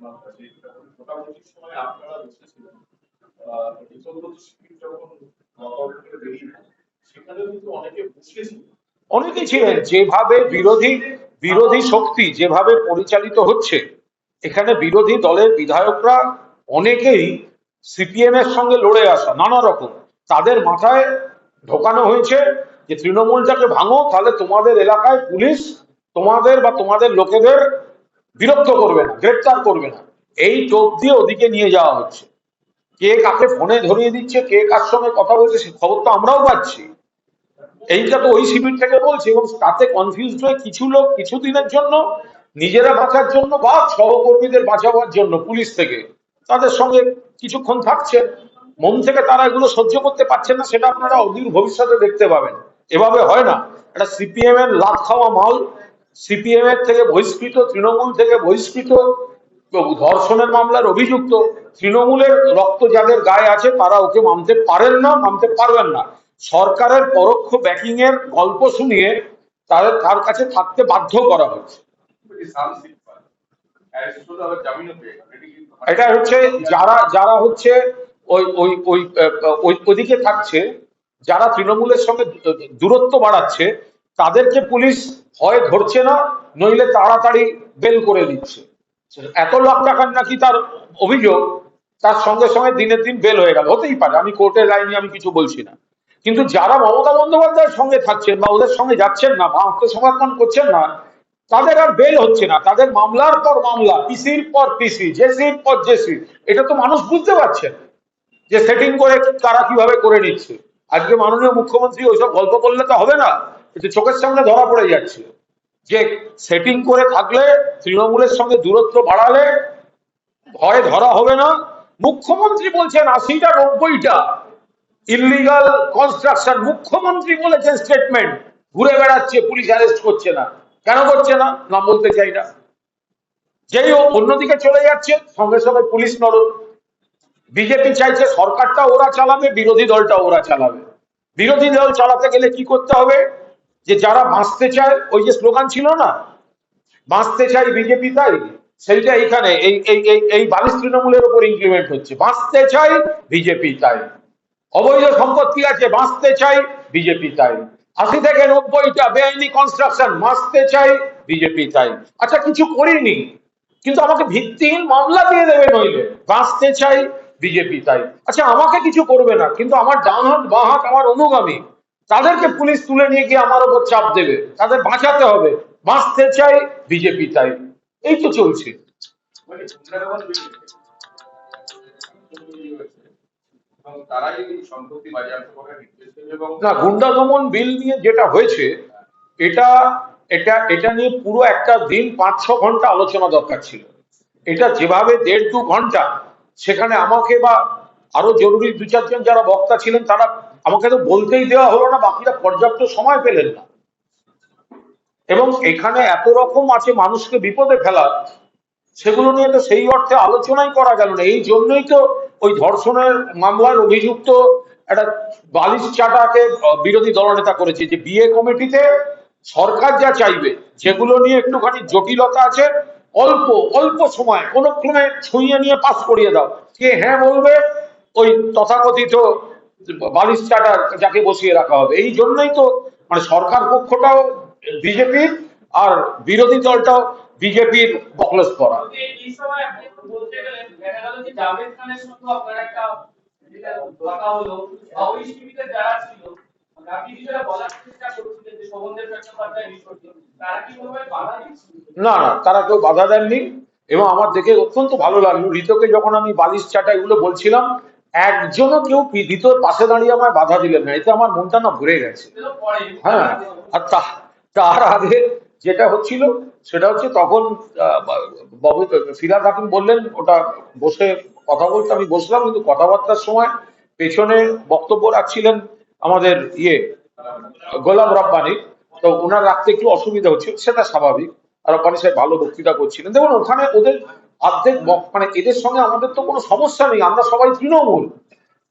মোটামুটি সময় আপনারা বসেছিলেন সেখানে কিন্তু অনেকে বসেছিল, অনেকে ছিলেন। যেভাবে বিরোধী বিরোধী শক্তি যেভাবে পরিচালিত হচ্ছে, এখানে বিরোধী দলের বিধায়করা অনেকেই সিপিএম এর সঙ্গে লড়ে আসা নানা রকম, তাদের মাথায় ঢোকানো হয়েছে যে তৃণমূলটাকে ভাঙো, তাহলে তোমাদের এলাকায় পুলিশ তোমাদের বা তোমাদের লোকেদের বিরক্ত করবে না, গ্রেপ্তার করবে না। এই টোপ দিয়ে ওদিকে নিয়ে যাওয়া হচ্ছে। কে কাকে ফোনে ধরিয়ে দিচ্ছে, কে কার সঙ্গে কথা বলছে, সে খবর তো আমরাও পাচ্ছি। এইটা তো ওই শিবির থেকে বলছে, এবং তাতে কনফিউজড হয়ে কিছু লোক কিছুদিনের জন্য নিজেরা বাঁচার জন্য বা সহকর্মীদের বাঁচাবার জন্য পুলিশ থেকে তাদের সঙ্গে কিছুক্ষণ থাকছে, মন থেকে তারা এগুলো সহ্য করতে পারছেন না। সেটা আপনারা অদূর ভবিষ্যতে দেখতে পাবেন। এভাবে হয় না। এটা সিপিএম এর লাত খাওয়া মাল, সিপিএম এর থেকে বহিষ্কৃত, তৃণমূল থেকে বহিষ্কৃত, ধর্ষণের মামলার অভিযুক্ত, তৃণমূলের রক্ত যাদের গায়ে আছে তারা ওকে মানতে পারেন না, মানতে পারবেন না। সরকারের পরোক্ষ ব্যাকিং এর গল্প শুনিয়ে তাদের তার কাছে থাকতে বাধ্য করা হচ্ছে। এটা হচ্ছে যারা যারা হচ্ছে ওই ওই ওই ওইদিকে থাকছে, যারা তৃণমূলের সঙ্গে দূরত্ব বাড়াচ্ছে, তাদেরকে পুলিশ হয় ধরছে না, নইলে তাড়াতাড়ি বেল করে দিচ্ছে। এত লাখ টাকার নাকি তার অভিযোগ, তার সঙ্গে সঙ্গে দিনের দিন বেল হয়ে গেল। হতেই পারে, আমি কোর্টের লাইনে আমি কিছু বলছি না, কিন্তু যারা মমতা বন্দ্যোপাধ্যায়ের সঙ্গে থাকছেন বা ওদের সঙ্গে যাচ্ছেন না বা আত্মসমর্পণ করছেন না, তাদের আর বেল হচ্ছে না। তাদের মামলার পর মামলা, পিসির পর পিসি, জেসির পর জেসি। এটা তো মানুষ বুঝতে পারছেন যে সেটিং করে তারা কিভাবে করে নিচ্ছে। আজকে মাননীয় মুখ্যমন্ত্রী ওইসব গল্প করলে তো হবে না, কিন্তু চোখের সামনে ধরা পড়ে যাচ্ছে যে সেটিং করে থাকলে, তৃণমূলের সঙ্গে দূরত্ব বাড়ালে ভয় ধরা হবে না। মুখ্যমন্ত্রী বলছেন 80টা 90টা ইলিগাল কনস্ট্রাকশন, মুখ্যমন্ত্রী বলেছেন স্টেটমেন্ট, ঘুরে বেড়াচ্ছে, পুলিশ অ্যারেস্ট করছে না। কেন করছে না? নাম বলতে চাই না। যেই অন্যদিকে চলে যাচ্ছে, সঙ্গে সঙ্গে পুলিশ নরম। বিজেপি চাইছে সরকারটা ওরা চালাবে, বিরোধী দলটা ওরা চালাবে। বিরোধী দল চালাতে গেলে কি করতে হবে? যে যারা বাঁচতে চায়, ওই যে স্লোগান ছিল না, বাঁচতে চাই বিজেপি তাই, সেইটা এইখানে এই এই এই বালিশ তৃণমূলের উপর ইমপ্লিমেন্ট হচ্ছে। বাঁচতে চাই বিজেপি তাই, অবৈধ সম্পত্তি আছে, বাঁচতে চাই বিজেপি তাই, 80 থেকে 90টা বেআইনি কনস্ট্রাকশন, বাঁচতে চাই বিজেপি তাই। আচ্ছা, কিছু করিনি, কিন্তু আমাকে ভিত্তিহীন মামলা দিয়ে দেবে নইলে, বাঁচতে চাই বিজেপি তাই। আচ্ছা, আমাকে কিছু করবে না, কিন্তু আমার ডান হাত বাঁ হাত আমার অনুগামী, তাদেরকে পুলিশ তুলে নিয়ে গিয়ে আমার উপর চাপ দেবে, তাদের বাঁচাতে হবে, বাঁচতে চাই বিজেপি তাই। এই তো চলছে। না, গুন্ডা দমন বিল নিয়ে যেটা হয়েছে, এটা এটা এটা নিয়ে পুরো একটা দিন 5-6 ঘন্টা আলোচনা দরকার ছিল। এটা যেভাবে 1.5-2 ঘন্টা, সেখানে আমাকে বা আরো জরুরি 2-4 জন যারা বক্তা ছিলেন, তারা আমাকে তো বলতেই দেওয়া হলো না, বাকিরা পর্যাপ্ত সময় পেলেন না। এবং এখানে এত রকম আছে মানুষকে বিপদে ফেলা, সেগুলো নিয়ে তো সেই অর্থে আলোচনাই করা গেল না। এই জন্যই তো ওই ধর্ষণের মামলার অভিযুক্ত একটা বালিশ চাটাকে বিরোধী দলনেতা করেছে যে বিয়ে কমিটিতে সরকার যা চাইবে, যেগুলো নিয়ে একটুখানি জটিলতা আছে, অল্প অল্প সময় কোনো ক্রমে ছুঁয়ে নিয়ে পাস করিয়ে দাও। কে হ্যাঁ বলবে? ওই তথাকথিত বালিশ চাটার যাকে বসিয়ে রাখা হবে। এই জন্যই তো মানে সরকার পক্ষটাও বিজেপির আর বিরোধী দলটাও বিজেপির বকলস করা। না না, তারা কেউ বাধা দেননি। এবং আমার দেখে অত্যন্ত ভালো লাগলো, ঋতকে যখন আমি বালিশ চাটা এগুলো বলছিলাম, একজনও কেউ ভিতর পাশে দাঁড়িয়ে আমায় বাধা দিলেন না। এতে আমার মনটা না ভরে গেছে। হ্যাঁ, আর তার আগে যেটা হচ্ছিল সেটা হচ্ছে, তখন ফিরহাদ হাকিম বললেন ওটা বসে কথা বলতে, আমি বসলাম, কিন্তু কথাবার্তার সময় পেছনে বক্তব্য রাখছিলেন আমাদের গোলাম রব্বানী। তো ওনার রাখতে একটু অসুবিধা হচ্ছিল, সেটা স্বাভাবিক। আর রব্বানী সাহেব ভালো বক্তৃতা করছিলেন। দেখুন, ওখানে ওদের অর্ধেক মানে এদের সঙ্গে আমাদের তো কোনো সমস্যা নেই, আমরা সবাই তৃণমূল।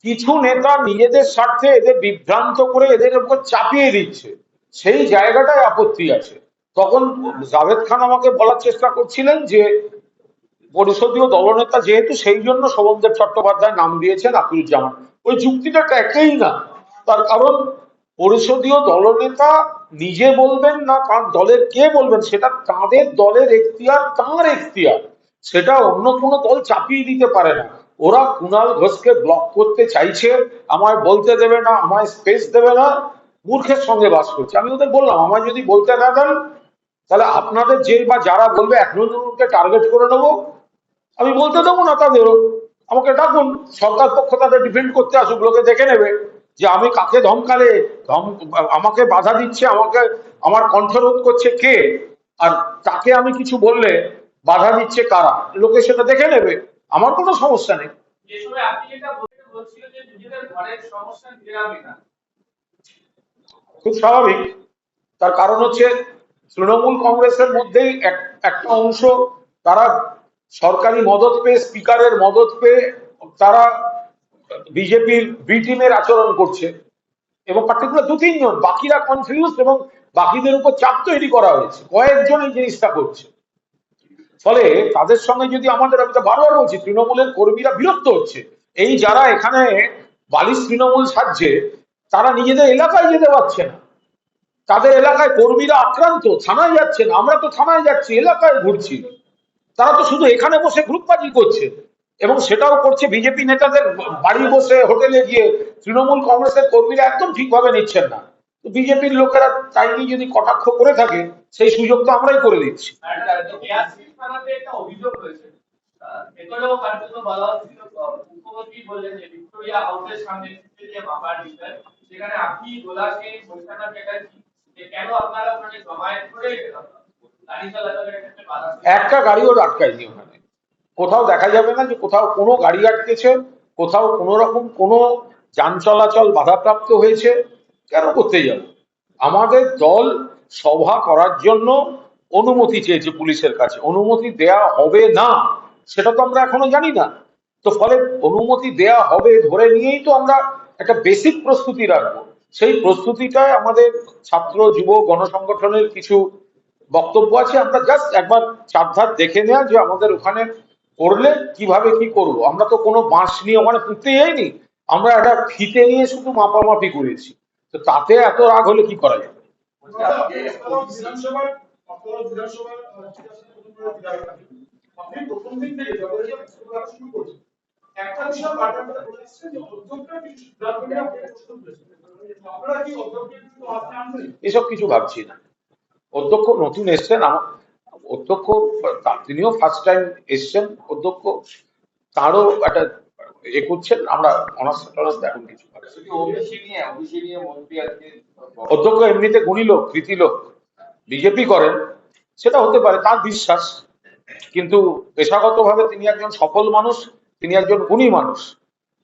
কিছু নেতা নিজেদের স্বার্থে এদের বিভ্রান্ত করে এদের উপর চাপিয়ে দিচ্ছে, সেই জায়গাটায় আপত্তি আছে। তখন জাভেদ খান আমাকে বলার চেষ্টা করছিলেন যে পরিষদীয় দলনেতা যেহেতু, সেই জন্য শোভনদেব চট্টোপাধ্যায় নাম দিয়েছেন আকিরুজ্জামান। ওই যুক্তিটা একেই না। তার কারণ পরিষদীয় দলনেতা নিজে বলবেন না তার দলের কে বলবেন, সেটা তাদের দলের এখতিয়ার, তার এখতিয়ার, সেটা অন্য কোনো দল চাপিয়ে দিতে পারে না। ওরা কুণাল ঘোষকে ব্লক করতে চাইছে, আমায় বলতে দেবে না, আমায় স্পেস দেবে না, মূর্খের সঙ্গে বাস করছে। আমি ওদের বললাম, আমায় যদি বলতে না দেন, তাহলে আপনাদের যে বা যারা বলবে 1 জনকে টার্গেট করে নেবো, আমি বলতে দেবো না তাদেরও। আমাকে ডাকুন, সরকার পক্ষ তাদের ডিফেন্ড করতে আসুক, লোকে দেখে নেবে যে আমি কাকে ধমকালে আমাকে বাধা দিচ্ছে, আমাকে আমার কণ্ঠরোধ করছে কে, আর তাকে আমি কিছু বললে বাধা দিচ্ছে কারা, লোকে সেটা দেখে নেবে। আমার কোনো সমস্যা নেই। খুব স্বাভাবিক। তার কারণ হচ্ছে তৃণমূল কংগ্রেসের মধ্যেই একটা অংশ, তারা সরকারি মদত পেয়ে, স্পিকারের মদত পেয়ে তারা বিজেপির বি টিমের আচরণ করছে, এবং পার্টিকুলার 2-3 জন, বাকিরা কনফিউজ, এবং বাকিদের উপর চাপ তৈরি করা হয়েছে, কয়েকজন এই জিনিসটা করছে। ফলে তাদের সঙ্গে যদি আমাদের, আমি তো বারবার বলছি, তৃণমূলের কর্মীরা বিরক্ত হচ্ছে। এই যারা এখানে বালিশ তৃণমূল সাজছে, তারা নিজেদের এলাকায় যেতে পারছে না, তাদের এলাকায় কর্মীরা আক্রান্ত, থানায় যাচ্ছে না। আমরা তো থানায় যাচ্ছি, এলাকায় ঘুরছি, তারা তো শুধু এখানে বসে গ্রুপবাজি করছে, এবং সেটাও করছে বিজেপি নেতাদের বাড়ি বসে, হোটেলে গিয়ে। তৃণমূল কংগ্রেসের কর্মীরা একদম ঠিকভাবে নিচ্ছেন না। তো বিজেপির লোকেরা চাইনি যদি কটাক্ষ করে থাকে, সেই সুযোগ তো আমরাই করে দিচ্ছি। একটা গাড়িও আটকায়নি ওখানে। কোথাও দেখা যাবে না যে কোথাও কোনো গাড়ি আটকেছে, কোথাও কোনো রকম কোনো যান চলাচল বাধাপ্রাপ্ত হয়েছে। কেন করতে যাবে? আমাদের দল সভা করার জন্য অনুমতি চেয়েছে পুলিশের কাছে, অনুমতি দেয়া হবে না সেটা তো আমরা এখনো জানি না। তো ফলে অনুমতি দেয়া হবে ধরে নিয়েই তো আমরা একটা বেসিক প্রস্তুতি রাখবো। সেই প্রস্তুতিটায় আমাদের ছাত্র যুব গণসংগঠনের কিছু বক্তব্য আছে। আমরা জাস্ট একবার চারধার দেখে নেওয়া যে আমাদের ওখানে করলে কিভাবে কি করব। আমরা তো কোনো বাঁশ নিয়ে ওখানে পুঁততে যাইনি, আমরা একটা ফিতে নিয়ে শুধু মাপামাপি করেছি। তো তাতে এত রাগ হলে কি করা যাবে? এসব কিছু ভাবছি না। অধ্যক্ষ নতুন এসছেন, অধ্যক্ষ তিনিও ফার্স্ট টাইম এসছেন অধ্যক্ষ, তারও একটা করছেন। আমরা অনার্স টনার্স এখন কিছু ভাবছি। অধ্যক্ষ এমনিতে গুণী লোক, কৃতি লোক, বিজেপি করেন সেটা হতে পারে, তার বিশ্বাস। কিন্তু পেশাগতভাবে তিনি একজন সফল মানুষ, তিনি একজন গুণী মানুষ।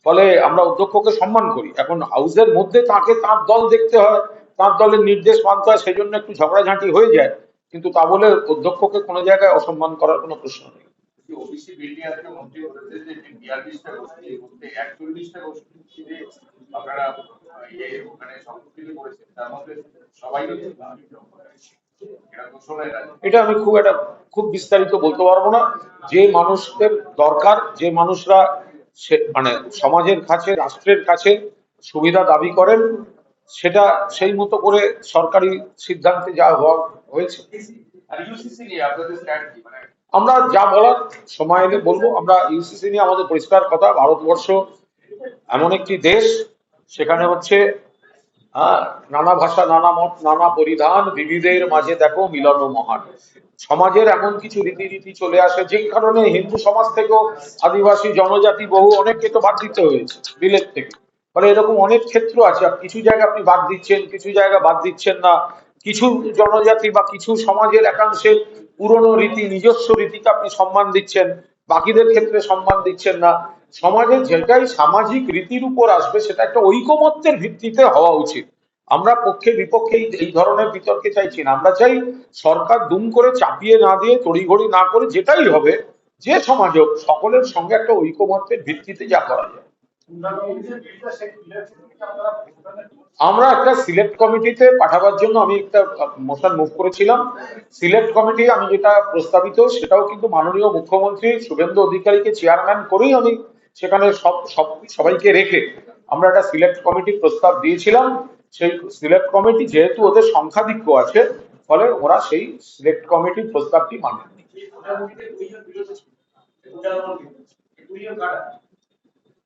ফলে আমরা অধ্যক্ষকে সম্মান করি। এখন হাউসের মধ্যে তাকে তার দল দেখতে হয়, তার দলের নির্দেশ মানতে হয়, সেই জন্য একটু ঝগড়াঝাঁটি হয়ে যায়। কিন্তু তা বলে অধ্যক্ষকে কোনো জায়গায় অসম্মান করার কোনো প্রশ্ন নেই। ওবিসি বিল নিয়ে আজকে মন্ত্রী বলেছে যে 42টা গোষ্ঠী মধ্যে 41টা গোষ্ঠীতে আপনারা ওখানে সংস্কৃতি করেছেন, তার মধ্যে সবাই এটা আমি খুব বিস্তারিত বলতে পারবো না। যে মানুষদের দরকার, যে মানুষরা মানে সমাজের কাছে, রাষ্ট্রের কাছে সুবিধা দাবি করেন, সেটা সেই মতো করে সরকারি সিদ্ধান্তে যা হয়েছে। আমরা যা বলার সময় এলে বলবো। আমরা ইউসিসি নিয়ে আমাদের পরিষ্কার কথা, ভারতবর্ষ এমন একটি দেশ, সেখানে হচ্ছে নানা ভাষা, নানা মত, নানা পরিধান, বিবিধের মাঝে দেখো মিলন মহান। সমাজের এমন কিছু রীতিনীতি চলে আসে যে কারণে হিন্দু সমাজ থেকেও আদিবাসী জনজাতি বহু অনেককে তো বাদ দিতে হয়েছে বিলেত থেকে। ফলে এরকম অনেক ক্ষেত্র আছে, কিছু জায়গা আপনি বাদ দিচ্ছেন, কিছু জায়গা বাদ দিচ্ছেন না। কিছু জনজাতি বা কিছু সমাজের একাংশের পুরনো রীতি, নিজস্ব রীতিকে আপনি সম্মান দিচ্ছেন, বাকিদের ক্ষেত্রে সম্মান দিচ্ছেন না। সমাজের যেটাই সামাজিক রীতির উপর আসবে সেটা একটা ঐকমত্যের ভিত্তিতে হওয়া উচিত। আমরা পক্ষে বিপক্ষে এই ধরনের বিতর্কে চাইছি না। আমরা চাই সরকার দুম করে চাপিয়ে না দিয়ে, তড়িঘড়ি না করে, যেটাই হবে, যে সমাজ হোক, সকলের সঙ্গে একটা ঐকমত্যের ভিত্তিতে যা করা যায়। আমরা একটা সিলেক্ট কমিটিতে পাঠাবার জন্য আমি একটা মোশন মুভ করেছিলাম। সিলেক্ট কমিটি আমি যেটা প্রস্তাবিত সেটাও কিন্তু মাননীয় মুখ্যমন্ত্রী শুভেন্দু অধিকারীকে চেয়ারম্যান করেই আমি সেখানে সবাইকে রেখে আমরা একটা সিলেক্ট কমিটি প্রস্তাব দিয়েছিলাম। সেই সিলেক্ট কমিটি যেহেতু ওদের সংখ্যাধিক্য আছে, ফলে ওরা সেই সিলেক্ট কমিটির প্রস্তাবটি মানেননি।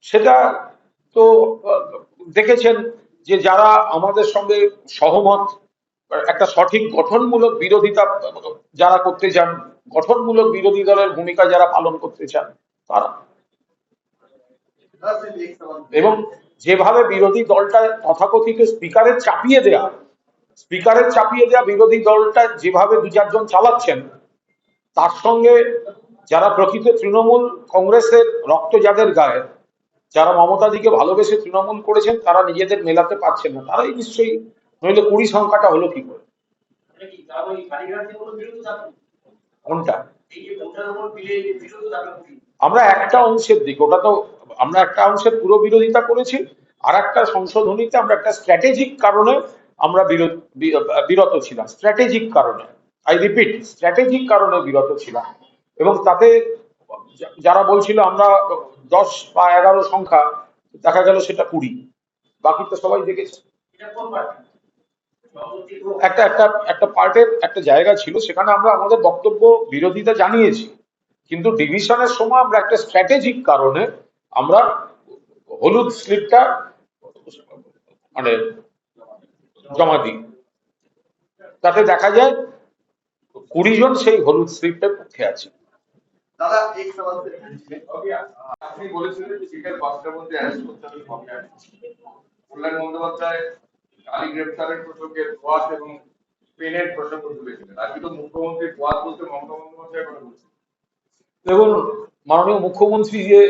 সেটা তো দেখেছেন যে যারা আমাদের সঙ্গে সহমত, একটা সঠিক গঠনমূলক বিরোধিতা যারা করতে চান, গঠনমূলক বিরোধী দলের ভূমিকা যারা পালন করতে চান তারা, এবং যেভাবে বিরোধী দলটা তথাকথিত স্পিকারের চাপিয়ে দেয়া বিরোধী দলটা যেভাবে দু চারজন চালাচ্ছেন, তার সঙ্গে যারা প্রকৃত তৃণমূল কংগ্রেসের রক্ত যাদের গায়ে, যারা মমতাদিকে ভালোবেসে তৃণমূল করেছেন, তারা নিজেদের মেলাতে পারছেন না। তারাই নিশ্চয়ই, নইলে 20 সংখ্যাটা হলো কি করে? কোনটা? আমরা একটা অংশের দিক, ওটা তো আমরা একটা অংশের পুরো বিরোধিতা করেছি। আর একটা সংশোধনীতে আমরা একটা স্ট্র্যাটেজিক কারণে আমরা বিরত ছিলাম। স্ট্র্যাটেজিক কারণে, আই রিপিট, স্ট্র্যাটেজিক কারণে বিরত ছিলাম। এবং তাতে যারা বলছিল আমরা 10 বা 11 সংখ্যা, দেখা গেল সেটা 20, বাকি তো সবাই দেখেছে। একটা একটা একটা পার্টের একটা জায়গা ছিল, সেখানে আমরা আমাদের বক্তব্য বিরোধিতা জানিয়েছি, কিন্তু ডিভিশনের সময় আমরা একটা স্ট্র্যাটেজিক কারণে আমরা হলুদ স্লিপটা মানে জমা দিই। তাতে দেখা যায় 20 জন সেই হলুদ স্লিপের পক্ষে আছে। দাদা এক সওয়াল আপনি বলেছিলেন যে বিকেল 5টার মধ্যে অ্যারেস্ট করতে হবে কল্যাণ বন্দ্যোপাধ্যায় কালী গ্রেফতারের প্রসঙ্গে ওয়াস এবং পেনের প্রসঙ্গ তুলেছিলেন। আজকে তো মুখ্যমন্ত্রী ওয়াস বলতে মমতা বন্দ্যোপাধ্যায় কথা বলছেন। দেখুন, মাননীয় মুখ্যমন্ত্রী যে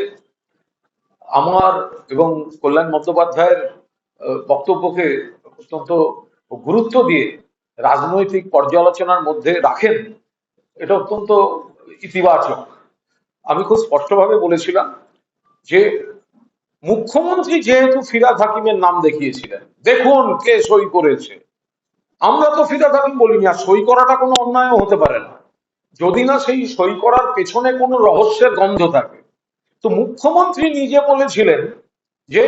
আমার এবং কল্যাণ বন্দ্যোপাধ্যায়ের বক্তব্যকে অত্যন্ত গুরুত্ব দিয়ে রাজনৈতিক পর্যালোচনার মধ্যে রাখেন, এটা অত্যন্ত ইতিবাচক। আমি খুব স্পষ্টভাবে বলেছিলাম যে মুখ্যমন্ত্রী যেহেতু ফিরহাদ হাকিমের নাম দেখিয়েছিলেন, দেখুন কে সই করেছে, আমরা তো ফিরহাদ হাকিম বলিনি। আর সই করাটা কোনো অন্যায় হতে পারে না যদি না সেই সই করার পেছনে কোনো রহস্যের গন্ধ থাকে। তো মুখ্যমন্ত্রী নিজে বলেছিলেন যে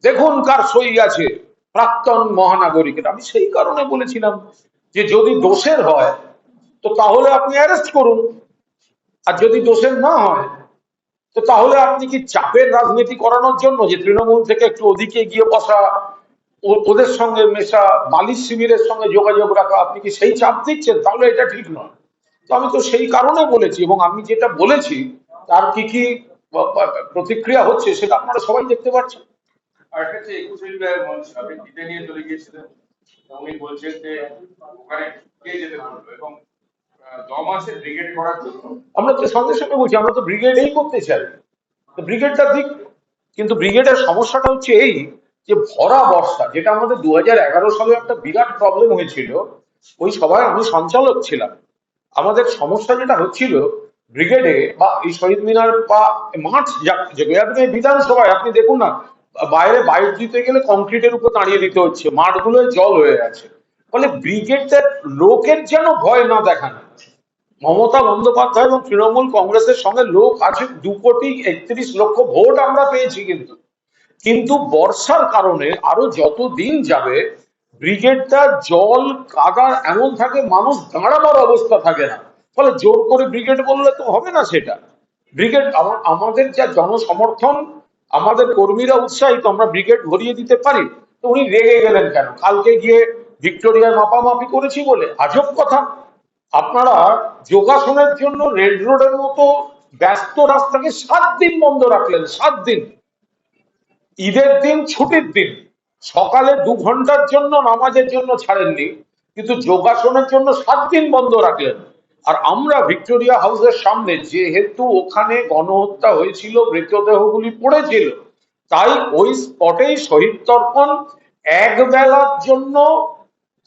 দেখুন কার সই আছে, প্রাক্তন মহানাগরিকের। আমি সেই কারণে বলেছিলাম যে যদি দোষের হয় তো তাহলে আপনি অ্যারেস্ট করুন, আর যদি দোষের না হয় তো তাহলে আপনি কি চাপের রাজনীতি করানোর জন্য, যে তৃণমূল থেকে একটু ওদিকে গিয়ে বসা, ওদের সঙ্গে মেশা, বালিশ শিবিরের সঙ্গে যোগাযোগ রাখা, আপনি কি সেই চাপ দিচ্ছেন? তাহলে এটা ঠিক নয়। তো আমি তো সেই কারণে বলেছি, এবং আমি যেটা বলেছি তার কি কি প্রতিক্রিয়া হচ্ছে সেটা আপনারা সবাই দেখতে পাচ্ছেন। আর কাছে 21 জুলাই আপনি দিতে নিয়ে চলে গিয়েছিলেন, উনি বলছেন যে ওখানে কে যেতে পারবে এবং 9 মাসের ব্রিগেড করার জন্য। আমরা তো সঙ্গে সঙ্গে বলছি আমরা তো ব্রিগেডেই করতে চাই, তো ব্রিগেডটা ঠিক। কিন্তু ব্রিগেডের সমস্যাটা হচ্ছে এই যে ভরা বর্ষা, যেটা আমাদের 2011 সালে একটা বিরাট প্রবলেম হয়েছিল। ওই সভায় আমি সঞ্চালক ছিলাম। আমাদের সমস্যা যেটা হচ্ছিল ব্রিগেডে বা এই শহীদ মিনার বা মাঠ, আপনি বিধানসভায় আপনি দেখুন না, বাইরে বাইট দিতে গেলে কংক্রিটের উপর দাঁড়িয়ে দিতে হচ্ছে, মাঠগুলোয় জল হয়ে আছে। ফলে ব্রিগেডের লোকের যেন ভয় না দেখানো। মমতা বন্দ্যোপাধ্যায় এবং তৃণমূল কংগ্রেসের সঙ্গে লোক আছে 2,31,00,000 ভোট আমরা পেয়েছি, কিন্তু বর্ষার কারণে আরো যত দিন যাবে ব্রিগেডটা জল কাদা এমন থাকে, মানুষ দাঁড়াবার অবস্থা থাকে না। ফলে জোর করে ব্রিগেড বললে তো হবে না। সেটা ব্রিগেড আমাদের যা জনসমর্থন, আমাদের কর্মীরা উৎসাহিত, আমরা ব্রিগেড ভরিয়ে দিতে পারি। তো উনি রেগে গেলেন কেন? কালকে গিয়ে ভিক্টোরিয়ায় মাপামাপি করেছি বলে? আজব কথা। আপনারা যোগাসনের জন্য রেড রোডের মতো ব্যস্ত রাস্তাকে 7 দিন বন্ধ রাখলেন। 7 দিন, ঈদের দিন, ছুটির দিন, সকালে 2 ঘন্টার জন্য নামাজের জন্য ছাড়েননি, কিন্তু যোগাসনের জন্য 7 দিন বন্ধ রাখলেন। আর আমরা ভিক্টোরিয়া হাউসের সামনে, যেহেতু ওখানে গণহত্যা হয়েছিল, মৃতদেহগুলি পড়েছিল, তাই ওই স্পটেই শহীদ তর্পণ, এক বেলার জন্য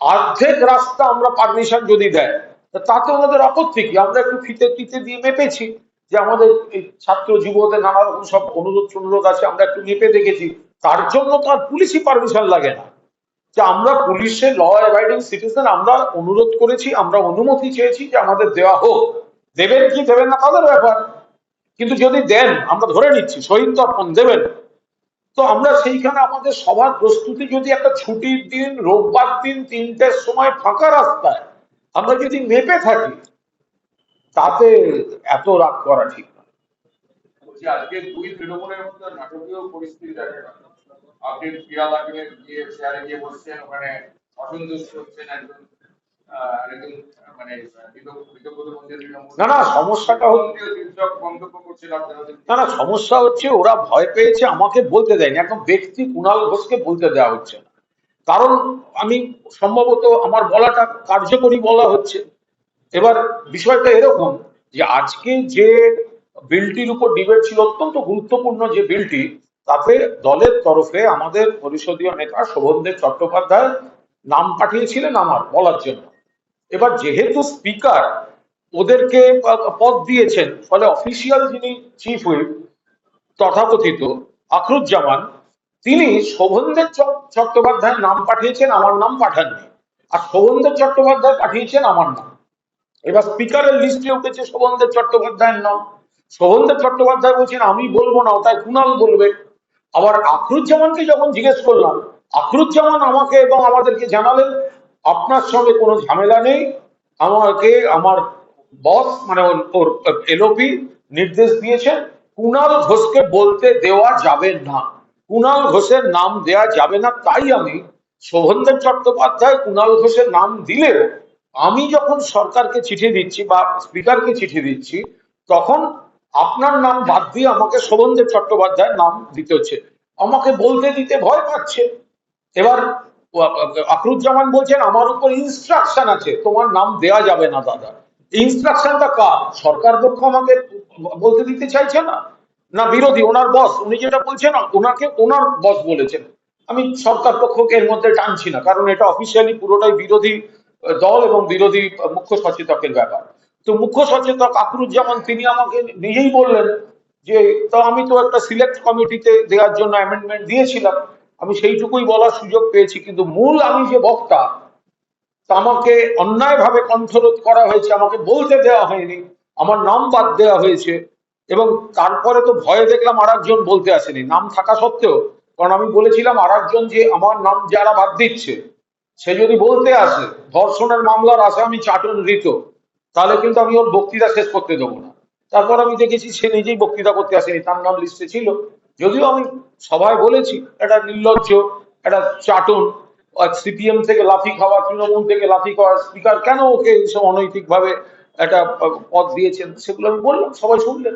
অর্ধেক রাস্তা আমরা পারমিশন যদি দেয়, তাতে ওনাদের আপত্তি কি? আমরা একটু ফিতে টিতে দিয়ে মেপেছি, যে আমাদের এই ছাত্র যুবদের নানা রকম সব অনুরোধ আছে, আমরা একটু মেপে দেখেছি, তার জন্য তো আর পুলিশই পারমিশন লাগে না। যে আমরা পুলিশের ল অ্যাবাইডিং সিটিজেন, আমরা অনুরোধ করেছি, আমরা অনুমতি চেয়েছি যে আমাদের দেওয়া হোক, দেবেন কি দেবেন না তাদের ব্যাপার, কিন্তু যদি দেন আমরা ধরে নিচ্ছি শহীদ তর্পণ দেবেন। তো আমরা সেইখানে আমাদের সবার প্রস্তুতি, যদি একটা ছুটির দিন রোববার দিন 3টের সময় ফাঁকা রাস্তায় আমরা যদি মেপে থাকি, তাতে এত রাগ করা ঠিক না। বলছি আজকে দুই তৃণমূলের মধ্যে নাটকীয় পরিস্থিতি দেখা গেল। আপনি পিয়াল আগে গিয়ে চেয়ারে গিয়ে বসছেন, ওখানে অসন্তুষ্ট হচ্ছেন একজন একজন মানে বিতর্কিত মন্দিরের তৃণমূল না না সমস্যাটা হচ্ছে, তির্যক মন্তব্য করছেন আপনারা। না সমস্যা হচ্ছে ওরা ভয় পেয়েছে, আমাকে বলতে দেয়নি, একদম ব্যক্তি কুণাল ঘোষকে বলতে দেওয়া হচ্ছে না। কারণ আমি সম্ভবত আমার বলাটা কার্যকরী বলা হচ্ছে। এবার বিষয়টা এরকম যে আজকে যে বিলটির উপর ডিবেট ছিল, অত্যন্ত গুরুত্বপূর্ণ যে বিলটি, তাতে দলের তরফে আমাদের পরিষদীয় নেতা শোভনদেব চট্টোপাধ্যায় নাম পাঠিয়েছিলেন আমার বলার জন্য। এবার যেহেতু স্পিকার ওদেরকে পদ দিয়েছেন, ফলে অফিসিয়াল যিনি চিফ হুইপ তথাকথিত আখরুজ্জামান, তিনি শোভনদেব চট্টোপাধ্যায়ের নাম পাঠিয়েছেন, আমার নাম পাঠাননি। আর শোভনদেব চট্টোপাধ্যায় পাঠিয়েছেন আমার নাম। এবার স্পিকারের লিস্টে উঠেছে শোভনদেব চট্টোপাধ্যায়ের নাম। শোভনদেব চট্টোপাধ্যায় বলছেন আমি বলবো না, ওটাই কুণাল বলবে। আবার আখরুজ্জামানকে যখন জিজ্ঞেস করলাম, আখরুজ্জামান আমাকে এবং আমাদেরকে জানালেন আপনার সঙ্গে কোনো ঝামেলা নেই, আমাকে আমার বস মানে ওর এলওপি নির্দেশ দিয়েছেন কুণাল ঘোষকে বলতে দেওয়া যাবে না, কুণাল ঘোষের নাম দেওয়া যাবে না। তাই আমি শোভনদেব চট্টোপাধ্যায় কুণাল ঘোষের নাম দিলেও আমি যখন সরকারকে চিঠি দিচ্ছি বা স্পিকারকে চিঠি দিচ্ছি, তখন আপনার নাম বাদ দিয়ে আমাকে শোভনদেব চট্টোপাধ্যায়ের নাম দিতে হচ্ছে, আমাকে বলতে দিতে ভয় পাচ্ছে। এবার আখরুজ্জামান বলছেন আমার উপর ইনস্ট্রাকশন আছে, তোমার নাম দেওয়া যাবে না দাদা। ইনস্ট্রাকশনটা কার? সরকার পক্ষ আমাকে বলতে দিতে চাইছে না, না বিরোধী ওনার বস উনি যেটা বলছেন ওনাকে ওনার বস বলেছেন। আমি সরকার পক্ষকে এর মধ্যে টানছি না, কারণ এটা অফিসিয়ালি পুরোটাই বিরোধী দল এবং বিরোধী মুখ্য সচেতকের ব্যাপার। তো মুখ্য সচেতক আখরুজ্জামান তিনি আমাকে নিজেই বললেন যে তো আমি তো একটা সিলেক্ট কমিটিতে দেওয়ার জন্য অ্যামেন্ডমেন্ট দিয়েছিলাম, আমি সেইটুকুই বলার সুযোগ পেয়েছি, কিন্তু মূল আমি যে বক্তা তা আমাকে অন্যায়ভাবে কণ্ঠরোধ করা হয়েছে, আমাকে বলতে দেওয়া হয়নি, আমার নাম বাদ দেওয়া হয়েছে। এবং তারপরে তো ভয়ে দেখলাম আর একজন বলতে আসেনি নাম থাকা সত্ত্বেও, কারণ আমি বলেছিলাম আর একজন যে আমার নাম যারা বাদ দিচ্ছে সে যদি বলতে আসে ধর্ষণের মামলার আসামি চাটন ঋত, তাহলে কিন্তু আমি ওর বক্তৃতা শেষ করতে দেবো না। তারপর আমি দেখেছি সে নিজেই বক্তৃতা করতে আসেনি, তার নাম লিস্টে ছিল। যদিও আমি সভায় বলেছি এটা নির্লজ্জ, এটা চাটন, সিপিএম থেকে লাফি খাওয়া, তৃণমূল থেকে লাফি খাওয়া স্পিকার কেন ওকে এইসব অনৈতিক ভাবে একটা পদ দিয়েছেন, সেগুলো আমি বললাম, সবাই শুনলেন।